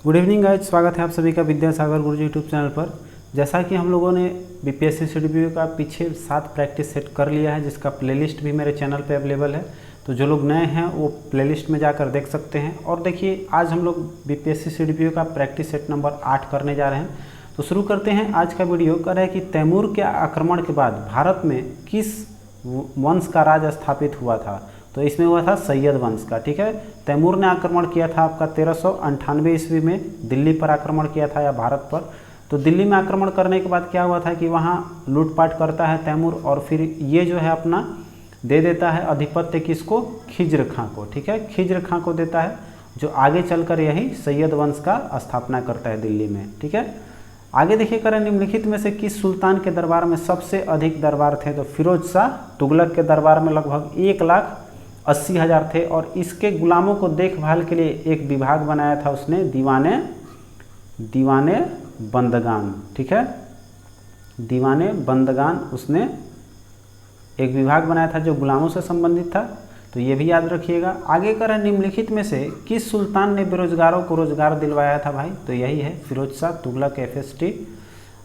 Good evening guys, स्वागत है आप सभी का विद्यासागर गुरुजी यूट्यूब चैनल पर। जैसा कि हम लोगों ने बीपीएससी सीडीपीओ का पीछे 7 प्रैक्टिस सेट कर लिया है, जिसका प्लेलिस्ट भी मेरे चैनल पे अवेलेबल है। तो जो लोग नए हैं वो प्लेलिस्ट में जाकर देख सकते हैं। और देखिए, आज हम लोग बीपीएससी सीडीपीओ का प्रैक्टिस सेट नंबर 8 करने जा रहे हैं। तो शुरू करते हैं आज का वीडियो। कह रहे हैं कि तैमूर के आक्रमण के बाद भारत में किस वंश का राज स्थापित हुआ था। तो इसमें हुआ था सैयद वंश का। ठीक है, तैमूर ने आक्रमण किया था आपका 1398 ईस्वी में दिल्ली पर आक्रमण किया था, या भारत पर। तो दिल्ली में आक्रमण करने के बाद क्या हुआ था कि वहाँ लूटपाट करता है तैमूर, और फिर ये जो है अपना दे देता है आधिपत्य किसको, खिज्र खां को। ठीक है, खिज्र खां को देता है, जो आगे चलकर यही सैयद वंश का स्थापना करता है दिल्ली में। ठीक है, आगे देखिए, करें निम्नलिखित में से किस सुल्तान के दरबार में सबसे अधिक दरबार थे। तो फिरोज शाह तुगलक के दरबार में लगभग 1,80,000 थे, और इसके गुलामों को देखभाल के लिए एक विभाग बनाया था उसने, दीवाने बंदगान। ठीक है, दीवाने बंदगान उसने एक विभाग बनाया था जो गुलामों से संबंधित था। तो ये भी याद रखिएगा। आगे करें निम्नलिखित में से किस सुल्तान ने बेरोजगारों को रोजगार दिलवाया था भाई। तो यही है फिरोज शाह तुगलक FST।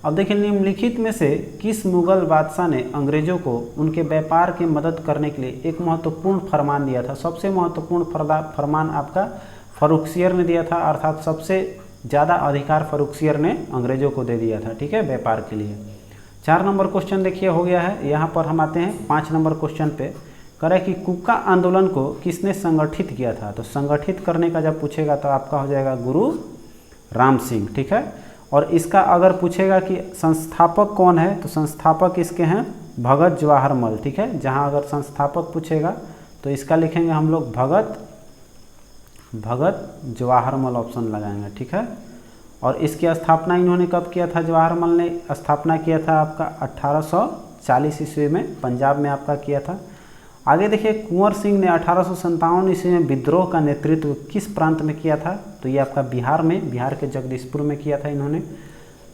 अब देखिए, निम्नलिखित में से किस मुगल बादशाह ने अंग्रेजों को उनके व्यापार की मदद करने के लिए एक महत्वपूर्ण फरमान दिया था। सबसे महत्वपूर्ण फरमान आपका फर्रुखसियर ने दिया था, अर्थात सबसे ज़्यादा अधिकार फर्रुखसियर ने अंग्रेजों को दे दिया था। ठीक है, व्यापार के लिए। 4 नंबर क्वेश्चन देखिए हो गया है। यहाँ पर हम आते हैं 5 नंबर क्वेश्चन पे। करें कि कुक्का आंदोलन को किसने संगठित किया था। तो संगठित करने का जब पूछेगा तो आपका हो जाएगा गुरु राम सिंह। ठीक है, और इसका अगर पूछेगा कि संस्थापक कौन है, तो संस्थापक इसके हैं भगत जवाहरमल। ठीक है, जहाँ अगर संस्थापक पूछेगा तो इसका लिखेंगे हम लोग भगत जवाहरमल, ऑप्शन लगाएंगे। ठीक है, और इसकी स्थापना इन्होंने कब किया था। जवाहरमल ने स्थापना किया था आपका 1840 ईस्वी में, पंजाब में आपका किया था। आगे देखिए, कुंवर सिंह ने 1857 ईस्वी में विद्रोह का नेतृत्व किस प्रांत में किया था। तो ये आपका बिहार में, बिहार के जगदीशपुर में किया था इन्होंने।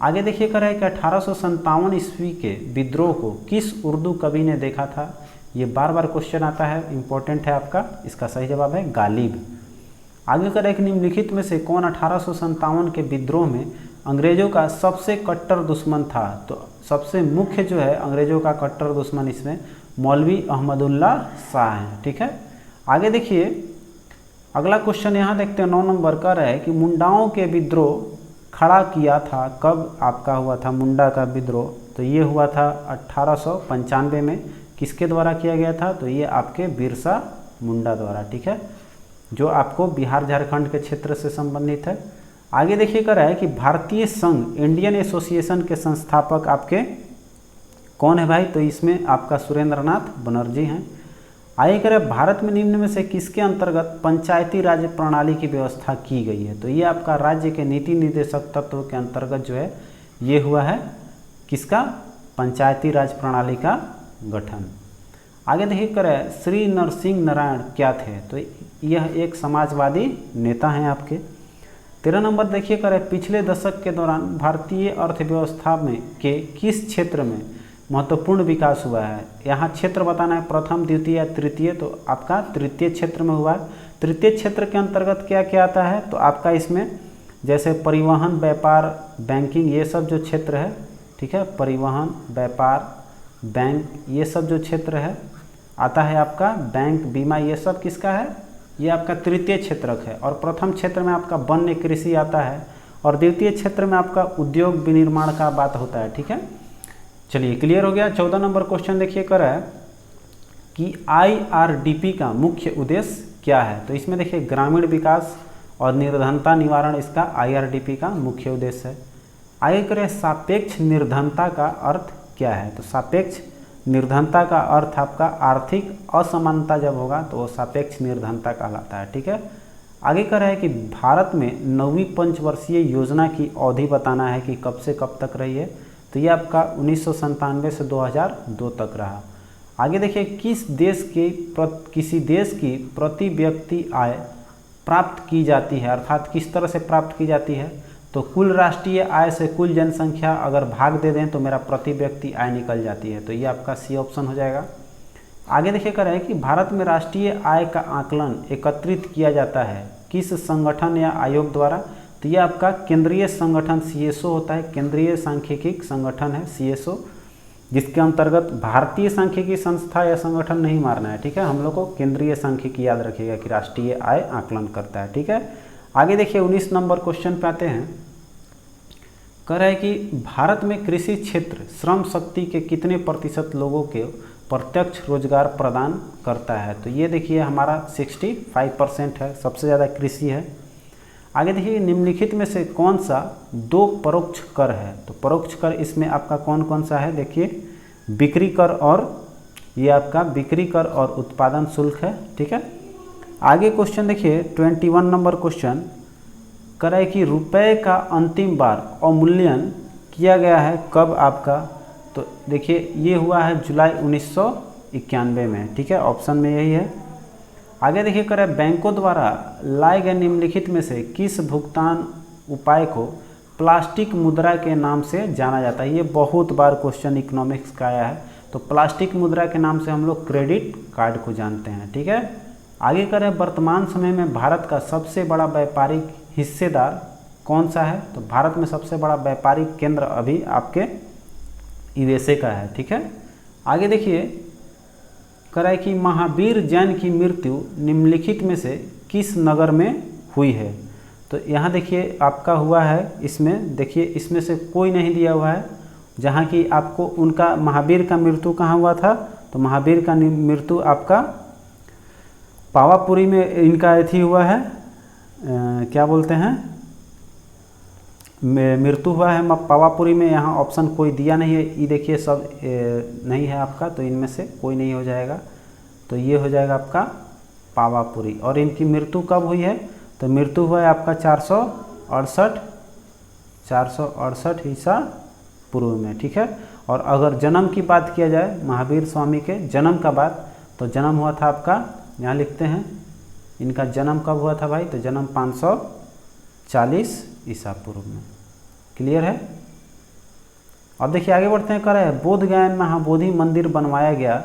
आगे देखिए, कर रहा है कि 1857 ईस्वी के विद्रोह को किस उर्दू कवि ने देखा था। ये बार बार क्वेश्चन आता है, इंपॉर्टेंट है आपका। इसका सही जवाब है गालिब। आगे कर एक निम्नलिखित में से कौन 1857 के विद्रोह में अंग्रेजों का सबसे कट्टर दुश्मन था। तो सबसे मुख्य जो है अंग्रेजों का कट्टर दुश्मन इसमें मौलवी अहमदुल्ला शाह हैं। ठीक है, आगे देखिए, अगला क्वेश्चन यहाँ देखते हैं 9 नंबर का है कि मुंडाओं के विद्रोह खड़ा किया था कब आपका हुआ था मुंडा का विद्रोह। तो ये हुआ था 1895 में। किसके द्वारा किया गया था। तो ये आपके बिरसा मुंडा द्वारा। ठीक है, जो आपको बिहार झारखंड के क्षेत्र से संबंधित है। आगे देखिए, कर रहा है कि भारतीय संघ इंडियन एसोसिएशन के संस्थापक आपके कौन है भाई। तो इसमें आपका सुरेंद्रनाथ बनर्जी हैं। आगे करें, भारत में निम्न में से किसके अंतर्गत पंचायती राज प्रणाली की व्यवस्था की गई है। तो ये आपका राज्य के नीति निर्देशक तत्व के अंतर्गत जो है ये हुआ है किसका, पंचायती राज प्रणाली का गठन। आगे देखिए, करें श्री नरसिंह नारायण क्या थे। तो यह एक समाजवादी नेता हैं आपके। 13 नंबर देखिए, करें पिछले दशक के दौरान भारतीय अर्थव्यवस्था में के किस क्षेत्र में महत्वपूर्ण विकास हुआ है। यहाँ क्षेत्र बताना है, प्रथम, द्वितीय या तृतीय। तो आपका तृतीय क्षेत्र में हुआ है। तृतीय क्षेत्र के अंतर्गत क्या क्या आता है। तो आपका इसमें जैसे परिवहन, व्यापार, बैंकिंग, ये सब जो क्षेत्र है। ठीक है, परिवहन, व्यापार, बैंक, ये सब जो क्षेत्र है आता है आपका, बैंक, बीमा, ये सब किसका है, ये आपका तृतीय क्षेत्रक है। और प्रथम क्षेत्र में आपका वन्य कृषि आता है, और द्वितीय क्षेत्र में आपका उद्योग विनिर्माण का बात होता है। ठीक है, चलिए क्लियर हो गया। 14 नंबर क्वेश्चन देखिए, कर है कि IRDP का मुख्य उद्देश्य क्या है। तो इसमें देखिए, ग्रामीण विकास और निर्धनता निवारण इसका IRDP का मुख्य उद्देश्य है। आगे करें, सापेक्ष निर्धनता का अर्थ क्या है। तो सापेक्ष निर्धनता का अर्थ आपका आर्थिक असमानता जब होगा तो वो सापेक्ष निर्धनता कहलाता है। ठीक है, आगे कर रहा है कि भारत में 9वीं पंचवर्षीय योजना की अवधि बताना है कि कब से कब तक रही है। तो ये आपका 1997 से 2002 तक रहा। आगे देखिए, किसी देश की प्रति व्यक्ति आय प्राप्त की जाती है, अर्थात किस तरह से प्राप्त की जाती है। तो कुल राष्ट्रीय आय से कुल जनसंख्या अगर भाग दे दें तो मेरा प्रति व्यक्ति आय निकल जाती है। तो ये आपका C ऑप्शन हो जाएगा। आगे देखिए, कर रहा है कि भारत में राष्ट्रीय आय का आकलन एकत्रित किया जाता है किस संगठन या आयोग द्वारा। तो तो ये आपका केंद्रीय संगठन CSO होता है, केंद्रीय सांख्यिकी संगठन है CSO, जिसके अंतर्गत भारतीय सांख्यिकी संस्था या संगठन नहीं मारना है, ठीक है। हम लोग को केंद्रीय सांख्यिकी याद रखिएगा कि राष्ट्रीय आय आकलन करता है, ठीक है। आगे देखिए 19 नंबर क्वेश्चन पे आते हैं। कह रहा है कि भारत में कृषि क्षेत्र श्रम शक्ति के कितने प्रतिशत लोगों के प्रत्यक्ष रोजगार प्रदान करता है। तो ये देखिए हमारा 65% है, सबसे ज़्यादा कृषि है। आगे देखिए निम्नलिखित में से कौन सा 2 परोक्ष कर है। तो परोक्ष कर इसमें आपका कौन कौन सा है, देखिए बिक्री कर और ये आपका बिक्री कर और उत्पादन शुल्क है, ठीक है। आगे क्वेश्चन देखिए 21 नंबर क्वेश्चन कर रहा है कि रुपए का अंतिम बार अवमूल्यन किया गया है कब आपका। तो देखिए ये हुआ है जुलाई 1991 में, ठीक है, ऑप्शन में यही है। आगे देखिए कर रहा है बैंकों द्वारा लाए गए निम्नलिखित में से किस भुगतान उपाय को प्लास्टिक मुद्रा के नाम से जाना जाता है। ये बहुत बार क्वेश्चन इकोनॉमिक्स का आया है। तो प्लास्टिक मुद्रा के नाम से हम लोग क्रेडिट कार्ड को जानते हैं, ठीक है। आगे कर रहे हैं वर्तमान समय में भारत का सबसे बड़ा व्यापारिक हिस्सेदार कौन सा है। तो भारत में सबसे बड़ा व्यापारिक केंद्र अभी आपके USA का है, ठीक है। आगे देखिए कह रहा है कि महावीर जैन की मृत्यु निम्नलिखित में से किस नगर में हुई है। तो यहाँ देखिए आपका हुआ है, इसमें देखिए इसमें से कोई नहीं दिया हुआ है, जहाँ की आपको उनका महावीर का मृत्यु कहाँ हुआ था। तो महावीर का मृत्यु आपका पावापुरी में इनका अथी हुआ है, क्या बोलते हैं, मृत्यु हुआ है पावापुरी में। यहाँ ऑप्शन कोई दिया नहीं है, ये देखिए सब नहीं है आपका, तो इनमें से कोई नहीं हो जाएगा। तो ये हो जाएगा आपका पावापुरी। और इनकी मृत्यु कब हुई है। तो मृत्यु हुआ है आपका 468 ईसा पूर्व में, ठीक है। और अगर जन्म की बात किया जाए महावीर स्वामी के जन्म का बात, तो जन्म हुआ था आपका, यहाँ लिखते हैं इनका जन्म कब हुआ था भाई। तो जन्म 540 ईसा पूर्व में। क्लियर है। अब देखिए आगे बढ़ते हैं। कह रहा है बोध गया में महाबोधि मंदिर बनवाया गया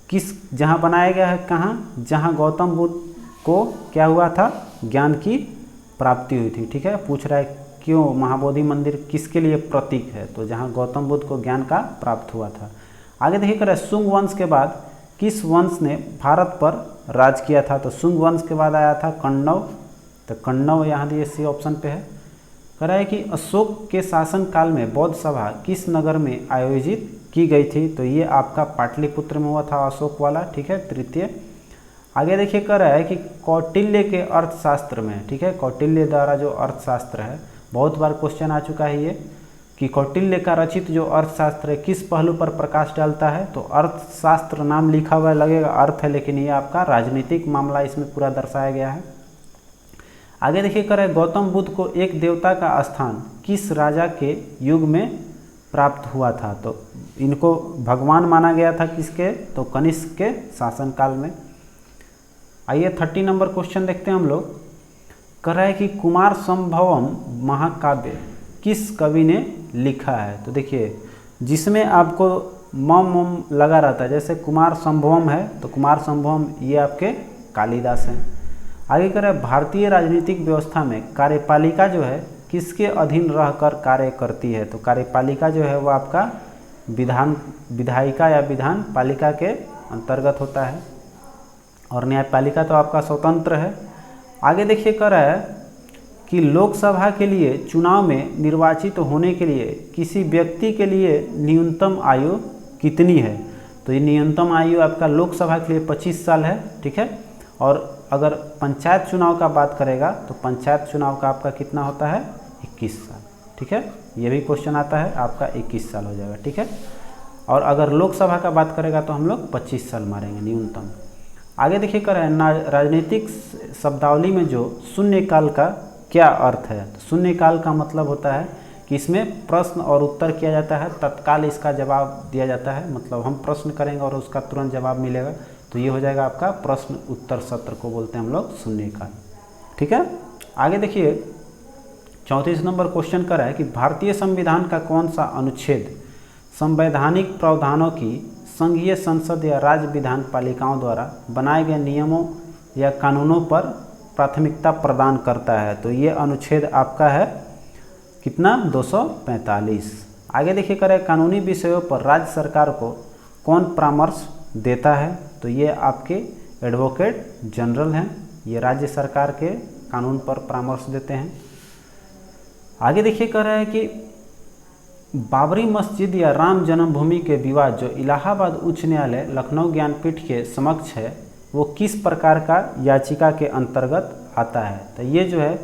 किस, जहाँ बनाया गया है कहाँ, जहाँ गौतम बुद्ध को क्या हुआ था, ज्ञान की प्राप्ति हुई थी, ठीक है। पूछ रहा है क्यों महाबोधि मंदिर किसके लिए प्रतीक है। तो जहाँ गौतम बुद्ध को ज्ञान का प्राप्त हुआ था। आगे देखिए कह रहा है शुंग वंश के बाद किस वंश ने भारत पर राज किया था। तो शुंग वंश के बाद आया था कण्व। तो कण्व यहाँ दिए सी ऑप्शन पे है। कह रहा है कि अशोक के शासनकाल में बौद्ध सभा किस नगर में आयोजित की गई थी। तो ये आपका पाटलिपुत्र में हुआ था अशोक वाला, ठीक है, तृतीय। आगे देखिए कह रहा है कि कौटिल्य के अर्थशास्त्र में, ठीक है, कौटिल्य द्वारा जो अर्थशास्त्र है, बहुत बार क्वेश्चन आ चुका है ये, कि कौटिल्य का रचित जो अर्थशास्त्र है किस पहलू पर प्रकाश डालता है। तो अर्थशास्त्र नाम लिखा हुआ लगेगा अर्थ है, लेकिन ये आपका राजनीतिक मामला इसमें पूरा दर्शाया गया है। आगे देखिए कह रहा है गौतम बुद्ध को एक देवता का स्थान किस राजा के युग में प्राप्त हुआ था। तो इनको भगवान माना गया था किसके, तो कनिष्क के शासनकाल में। आइए 30 नंबर क्वेश्चन देखते हैं हम लोग। कह रहा है कि कुमार संभवम महाकाव्य किस कवि ने लिखा है। तो देखिए जिसमें आपको मम लगा रहता है, जैसे कुमार संभवम है, तो कुमार संभवम ये आपके कालिदास हैं। आगे कह रहा है भारतीय राजनीतिक व्यवस्था में कार्यपालिका जो है किसके अधीन रहकर कार्य करती है। तो कार्यपालिका जो है वो आपका विधायिका या विधान पालिका के अंतर्गत होता है, और न्यायपालिका तो आपका स्वतंत्र है। आगे देखिए कह रहा है कि लोकसभा के लिए चुनाव में निर्वाचित होने के लिए किसी व्यक्ति के लिए न्यूनतम आयु कितनी है। तो ये न्यूनतम आयु आपका लोकसभा के लिए 25 साल है, ठीक है। और अगर पंचायत चुनाव का बात करेगा तो पंचायत चुनाव का आपका कितना होता है, 21 साल, ठीक है। ये भी क्वेश्चन आता है आपका 21 साल हो जाएगा, ठीक है। और अगर लोकसभा का बात करेगा तो हम लोग 25 साल मारेंगे न्यूनतम। आगे देखिए कर रहे हैं राजनीतिक शब्दावली में जो शून्यकाल का क्या अर्थ है। तो शून्यकाल का मतलब होता है कि इसमें प्रश्न और उत्तर किया जाता है, तत्काल इसका जवाब दिया जाता है। मतलब हम प्रश्न करेंगे और उसका तुरंत जवाब मिलेगा, तो ये हो जाएगा आपका प्रश्न उत्तर सत्र को बोलते हैं हम लोग शून्यकाल, ठीक है। आगे देखिए 34 नंबर क्वेश्चन कर रहा है कि भारतीय संविधान का कौन सा अनुच्छेद संवैधानिक प्रावधानों की संघीय संसद या राज्य विधान पालिकाओं द्वारा बनाए गए नियमों या कानूनों पर प्राथमिकता प्रदान करता है। तो ये अनुच्छेद आपका है कितना 245। आगे देखिए करें कानूनी विषयों पर राज्य सरकार को कौन परामर्श देता है। तो ये आपके एडवोकेट जनरल हैं, ये राज्य सरकार के कानून पर परामर्श देते हैं। आगे देखिए कह रहा है कि बाबरी मस्जिद या राम जन्मभूमि के विवाद जो इलाहाबाद उच्च न्यायालय लखनऊ ज्ञानपीठ के समक्ष है वो किस प्रकार का याचिका के अंतर्गत आता है। तो ये जो है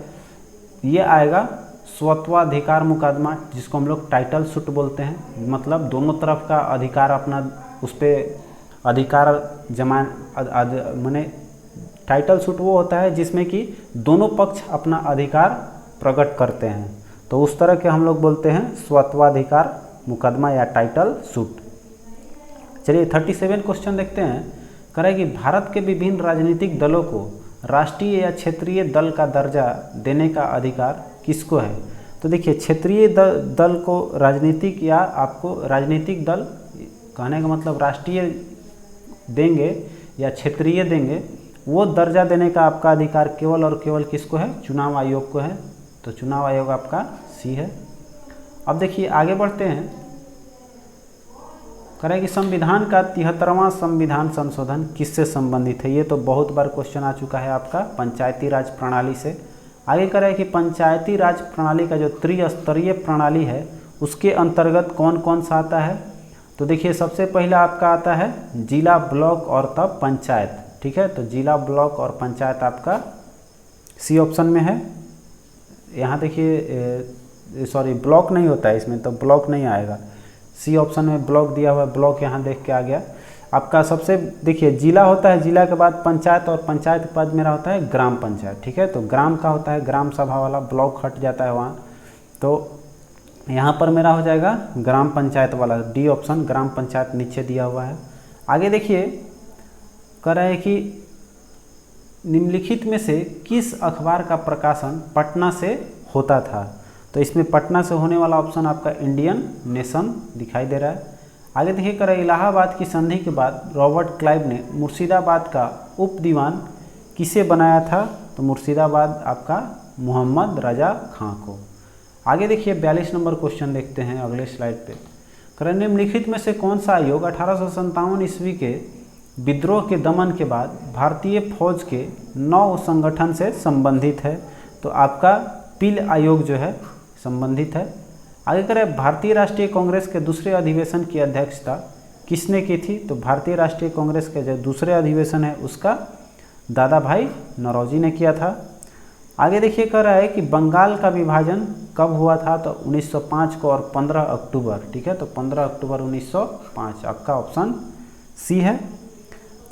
ये आएगा स्वत्वाधिकार मुकदमा, जिसको हम लोग टाइटल सूट बोलते हैं। मतलब दोनों तरफ का अधिकार अपना उस पर अधिकार माने टाइटल सूट वो होता है जिसमें कि दोनों पक्ष अपना अधिकार प्रकट करते हैं, तो उस तरह के हम लोग बोलते हैं स्वत्वाधिकार मुकदमा या टाइटल सूट। चलिए 37 क्वेश्चन देखते हैं। कह रहा है कि भारत के विभिन्न राजनीतिक दलों को राष्ट्रीय या क्षेत्रीय दल का दर्जा देने का अधिकार किसको है। तो देखिए क्षेत्रीय दल को राजनीतिक या आपको राजनीतिक दल कहने का मतलब राष्ट्रीय देंगे या क्षेत्रीय देंगे, वो दर्जा देने का आपका अधिकार केवल और केवल किसको है, चुनाव आयोग को है। तो चुनाव आयोग आपका सी है। अब देखिए आगे बढ़ते हैं। करें कि संविधान का 73वां संविधान संशोधन किससे संबंधित है। ये तो बहुत बार क्वेश्चन आ चुका है आपका पंचायती राज प्रणाली से। आगे करें कि पंचायती राज प्रणाली का जो त्रिस्तरीय प्रणाली है उसके अंतर्गत कौन कौन सा आता है। तो देखिए सबसे पहला आपका आता है जिला, ब्लॉक और तब पंचायत। ठीक है, तो जिला, ब्लॉक और पंचायत आपका सी ऑप्शन में है। यहाँ देखिए सॉरी ब्लॉक नहीं होता है इसमें, तो ब्लॉक नहीं आएगा। सी ऑप्शन में ब्लॉक दिया हुआ है, ब्लॉक यहाँ देख के आ गया आपका। सबसे देखिए जिला होता है, जिला के बाद पंचायत और पंचायत के बाद मेरा होता है ग्राम पंचायत। ठीक है, तो ग्राम का होता है ग्राम सभा वाला, ब्लॉक हट जाता है वहाँ। तो यहाँ पर मेरा हो जाएगा ग्राम पंचायत वाला, डी ऑप्शन ग्राम पंचायत नीचे दिया हुआ है। आगे देखिए कह रहा है कि निम्नलिखित में से किस अखबार का प्रकाशन पटना से होता था। तो इसमें पटना से होने वाला ऑप्शन आपका इंडियन नेशन दिखाई दे रहा है। आगे देखिए कह रहा है इलाहाबाद की संधि के बाद रॉबर्ट क्लाइव ने मुर्शिदाबाद का उप दीवान किसे बनाया था। तो मुर्शिदाबाद आपका मोहम्मद रजा खां को। आगे देखिए 42 नंबर क्वेश्चन देखते हैं अगले स्लाइड पे। कह रहे निम्नलिखित में से कौन सा आयोग 1857 ईस्वी के विद्रोह के दमन के बाद भारतीय फौज के नौ संगठन से संबंधित है। तो आपका पील आयोग जो है संबंधित है। आगे करें भारतीय राष्ट्रीय कांग्रेस के दूसरे अधिवेशन की अध्यक्षता किसने की थी। तो भारतीय राष्ट्रीय कांग्रेस के जो दूसरे अधिवेशन है उसका दादा भाई नौरोजी ने किया था। आगे देखिए कह रहा है कि बंगाल का विभाजन कब हुआ था। तो 1905 को और 15 अक्टूबर। ठीक है, तो 15 अक्टूबर 1905 आपका ऑप्शन सी है।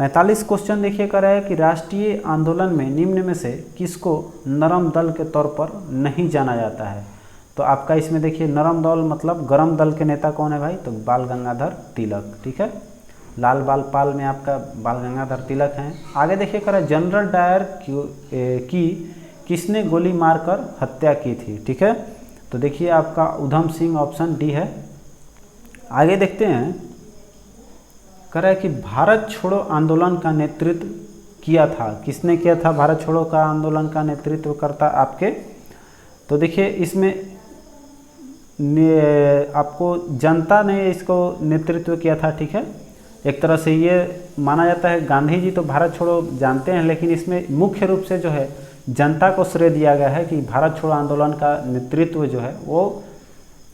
45 क्वेश्चन देखिए कह रहा है कि राष्ट्रीय आंदोलन में निम्न में से किसको नरम दल के तौर पर नहीं जाना जाता है। तो आपका इसमें देखिए नरम दल मतलब गरम दल के नेता कौन है भाई। तो बाल गंगाधर तिलक। ठीक है, लाल बाल पाल में आपका बाल गंगाधर तिलक हैं। आगे देखिए कह रहा है जनरल डायर की किसने गोली मारकर हत्या की थी। ठीक है, तो देखिए आपका उधम सिंह ऑप्शन डी है। आगे देखते हैं कह रहा है कि भारत छोड़ो आंदोलन का नेतृत्व किया था। किसने किया था भारत छोड़ो का आंदोलन का नेतृत्व करता आपके। तो देखिए इसमें आपको जनता ने इसको नेतृत्व किया था। ठीक है, एक तरह से ये माना जाता है गांधी जी तो भारत छोड़ो जानते हैं, लेकिन इसमें मुख्य रूप से जो है जनता को श्रेय दिया गया है कि भारत छोड़ो आंदोलन का नेतृत्व जो है वो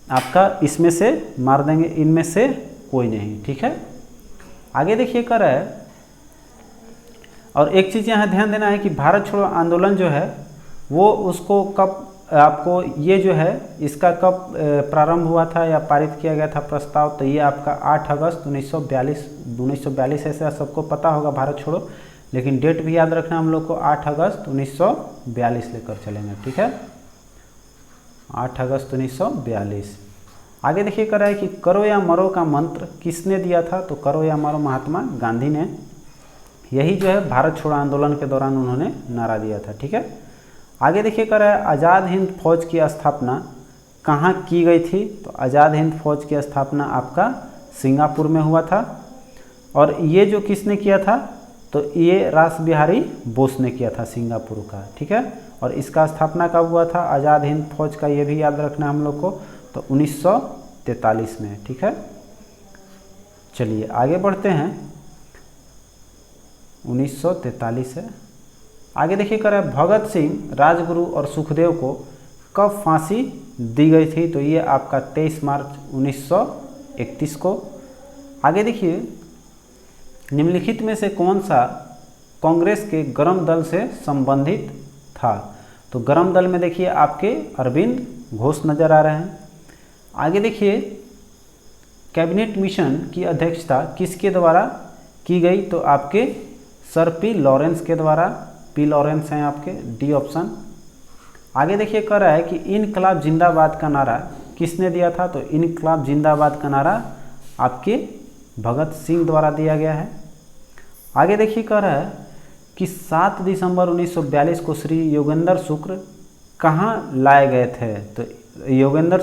आपका इसमें से मार देंगे, इनमें से कोई नहीं। ठीक है, आगे देखिए कर रहा है और एक चीज़ यहाँ ध्यान देना है कि भारत छोड़ो आंदोलन जो है वो उसको कब आपको ये जो है इसका कब प्रारंभ हुआ था या पारित किया गया था प्रस्ताव। तो ये आपका 8 अगस्त 1942 ऐसा सबको पता होगा भारत छोड़ो, लेकिन डेट भी याद रखना हम लोग को 8 अगस्त 1942 लेकर चलेंगे। ठीक है, 8 अगस्त 1942। आगे देखिए कर रहा है कि करो या मरो का मंत्र किसने दिया था। तो करो या मरो महात्मा गांधी ने, यही जो है भारत छोड़ो आंदोलन के दौरान उन्होंने नारा दिया था। ठीक है, आगे देखिए कर रहा है आज़ाद हिंद फौज की स्थापना कहाँ की गई थी। तो आज़ाद हिंद फौज की स्थापना आपका सिंगापुर में हुआ था। और ये जो किसने किया था तो ये रास बिहारी बोस ने किया था सिंगापुर का, ठीक है। और इसका स्थापना कब हुआ था, आज़ाद हिंद फौज का, ये भी याद रखना है हम लोग को, तो 1943 में, ठीक है। चलिए आगे बढ़ते हैं। 1943 है। आगे देखिए कर भगत सिंह, राजगुरु और सुखदेव को कब फांसी दी गई थी, तो ये आपका 23 मार्च 1931 को। आगे देखिए निम्नलिखित में से कौन सा कांग्रेस के गरम दल से संबंधित था, तो गरम दल में देखिए आपके अरविंद घोष नजर आ रहे हैं। आगे देखिए कैबिनेट मिशन की अध्यक्षता किसके द्वारा की गई, तो आपके सर पी लॉरेंस के द्वारा, पी लॉरेंस हैं आपके, डी ऑप्शन। आगे देखिए कह रहा है कि इनकलाब जिंदाबाद का नारा किसने दिया था, तो इनकलाब जिंदाबाद का नारा आपके भगत सिंह द्वारा दिया गया है। आगे देखिए कह रहा है कि 7 दिसंबर 1942 को श्री योगेंद्र शुक्ल कहाँ लाए गए थे, तो योगेंद्र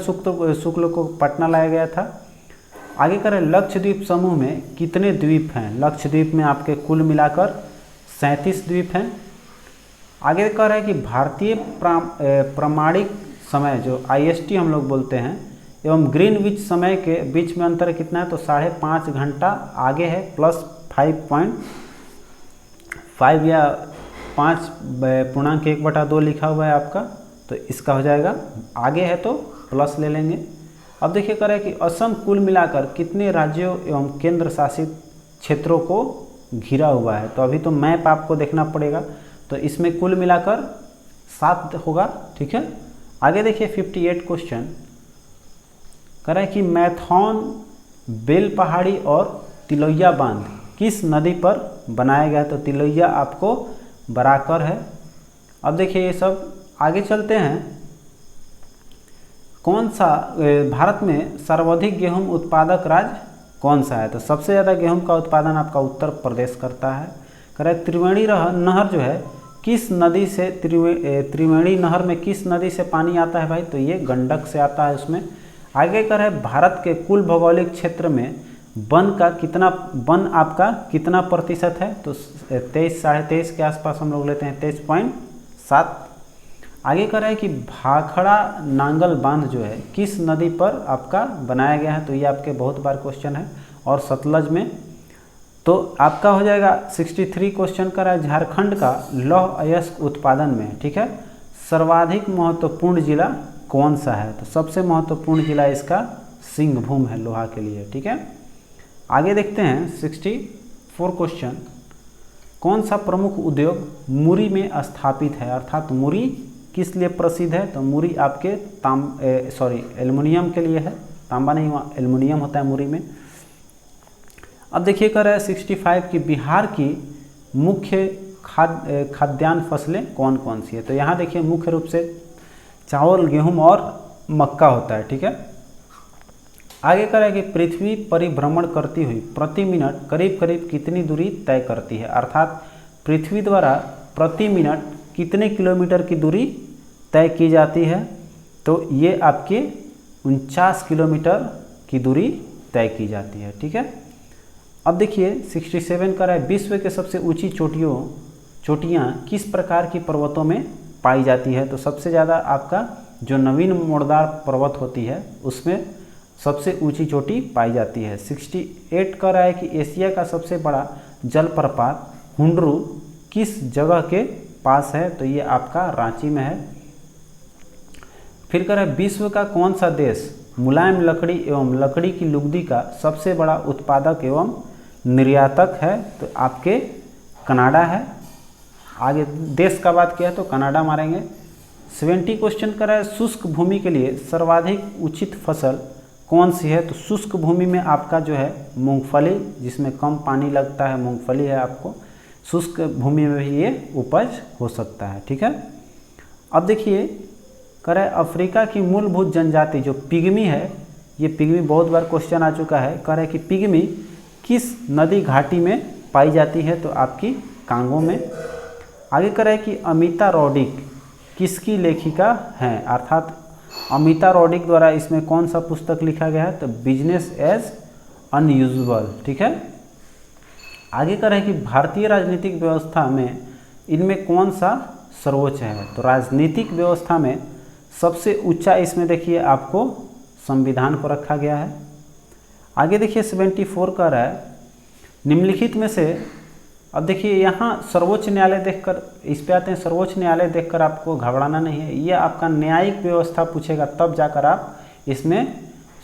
शुक्ल को पटना लाया गया था। आगे कह रहे हैं लक्षद्वीप समूह में कितने द्वीप हैं, लक्षद्वीप में आपके कुल मिलाकर 37 द्वीप हैं। आगे कह रहा है कि भारतीय प्रामाणिक समय जो IST हम लोग बोलते हैं एवं ग्रीनविच समय के बीच में अंतर कितना है, तो 5.5 घंटा आगे है, प्लस 5.5 या 5.1/2 लिखा हुआ है आपका, तो इसका हो जाएगा, आगे है तो प्लस ले लेंगे। अब देखिए कह रहे हैं कि असम कुल मिलाकर कितने राज्यों एवं केंद्र शासित क्षेत्रों को घिरा हुआ है, तो अभी तो मैप आपको देखना पड़ेगा, तो इसमें कुल मिलाकर 7 होगा, ठीक है। आगे देखिए 58 क्वेश्चन कह रहा है कि मैथौन, बेल पहाड़ी और तिलैया बांध किस नदी पर बनाया गया है, तो तिलैया आपको बराकर है। अब देखिए ये सब, आगे चलते हैं। कौन सा भारत में सर्वाधिक गेहूं उत्पादक राज्य कौन सा है, तो सबसे ज़्यादा गेहूं का उत्पादन आपका उत्तर प्रदेश करता है। कह रहा है त्रिवेणी नहर जो है किस नदी से, त्रिवेणी नहर में किस नदी से पानी आता है भाई, तो ये गंडक से आता है उसमें। आगे कह रहा है भारत के कुल भौगोलिक क्षेत्र में वन आपका कितना प्रतिशत है, तो 23 साढ़े 23 के आसपास हम लोग लेते हैं, 23.7। आगे कह रहा है कि भाखड़ा नांगल बांध जो है किस नदी पर आपका बनाया गया है, तो ये आपके बहुत बार क्वेश्चन है, और सतलज में। तो आपका हो जाएगा 63 क्वेश्चन कर रहा है झारखंड का लौह अयस्क उत्पादन में, ठीक है, सर्वाधिक महत्वपूर्ण जिला कौन सा है, तो सबसे महत्वपूर्ण जिला इसका सिंहभूम है लोहा के लिए, ठीक है। आगे देखते हैं 64 क्वेश्चन, कौन सा प्रमुख उद्योग मुरी में स्थापित है, अर्थात मुरी किस लिए प्रसिद्ध है, तो मुरी आपके एल्युमिनियम के लिए है, तांबा नहीं, वहाँ एल्युमिनियम होता है मुरी में। अब देखिए कह रहा है 65 की बिहार की मुख्य खाद्यान्न फसलें कौन कौन सी है, तो यहाँ देखिए मुख्य रूप से चावल, गेहूं और मक्का होता है, ठीक है। आगे कह रहा है कि पृथ्वी परिभ्रमण करती हुई प्रति मिनट करीब करीब कितनी दूरी तय करती है, अर्थात पृथ्वी द्वारा प्रति मिनट कितने किलोमीटर की दूरी तय की जाती है, तो ये आपके 49 किलोमीटर की दूरी तय की जाती है, ठीक है। अब देखिए 67 का है विश्व के सबसे ऊंची चोटियाँ किस प्रकार की पर्वतों में पाई जाती है, तो सबसे ज़्यादा आपका जो नवीन मोड़दार पर्वत होती है उसमें सबसे ऊंची चोटी पाई जाती है। 68 कह रहा है कि एशिया का सबसे बड़ा जलप्रपात हुंडरू किस जगह के पास है, तो ये आपका रांची में है। फिर कह रहा है विश्व का कौन सा देश मुलायम लकड़ी एवं लकड़ी की लुगदी का सबसे बड़ा उत्पादक एवं निर्यातक है, तो आपके कनाडा है। आगे देश का बात किया तो कनाडा मारेंगे। 70 क्वेश्चन कर रहा है शुष्क भूमि के लिए सर्वाधिक उचित फसल कौन सी है, तो शुष्क भूमि में आपका जो है मूंगफली, जिसमें कम पानी लगता है, मूंगफली है आपको, शुष्क भूमि में भी ये उपज हो सकता है, ठीक है। अब देखिए कह रहा है अफ्रीका की मूलभूत जनजाति जो पिग्मी है, ये पिग्मी बहुत बार क्वेश्चन आ चुका है, कह रहा है कि पिग्मी किस नदी घाटी में पाई जाती है, तो आपकी कांगो में। आगे कह रहा है कि अमिता रॉडिक किसकी लेखिका हैं, अर्थात अमिता रॉडिक द्वारा इसमें कौन सा पुस्तक लिखा गया है, तो बिजनेस एज अनयूजुअल, ठीक है। आगे का है कि भारतीय राजनीतिक व्यवस्था में इनमें कौन सा सर्वोच्च है। तो राजनीतिक व्यवस्था में सबसे ऊंचा इसमें देखिए आपको संविधान को रखा गया है। आगे देखिए 74 का रहा है निम्नलिखित में से, अब देखिए यहाँ सर्वोच्च न्यायालय देखकर, इस पे आते हैं, सर्वोच्च न्यायालय देखकर आपको घबराना नहीं है, ये आपका न्यायिक व्यवस्था पूछेगा तब जाकर आप इसमें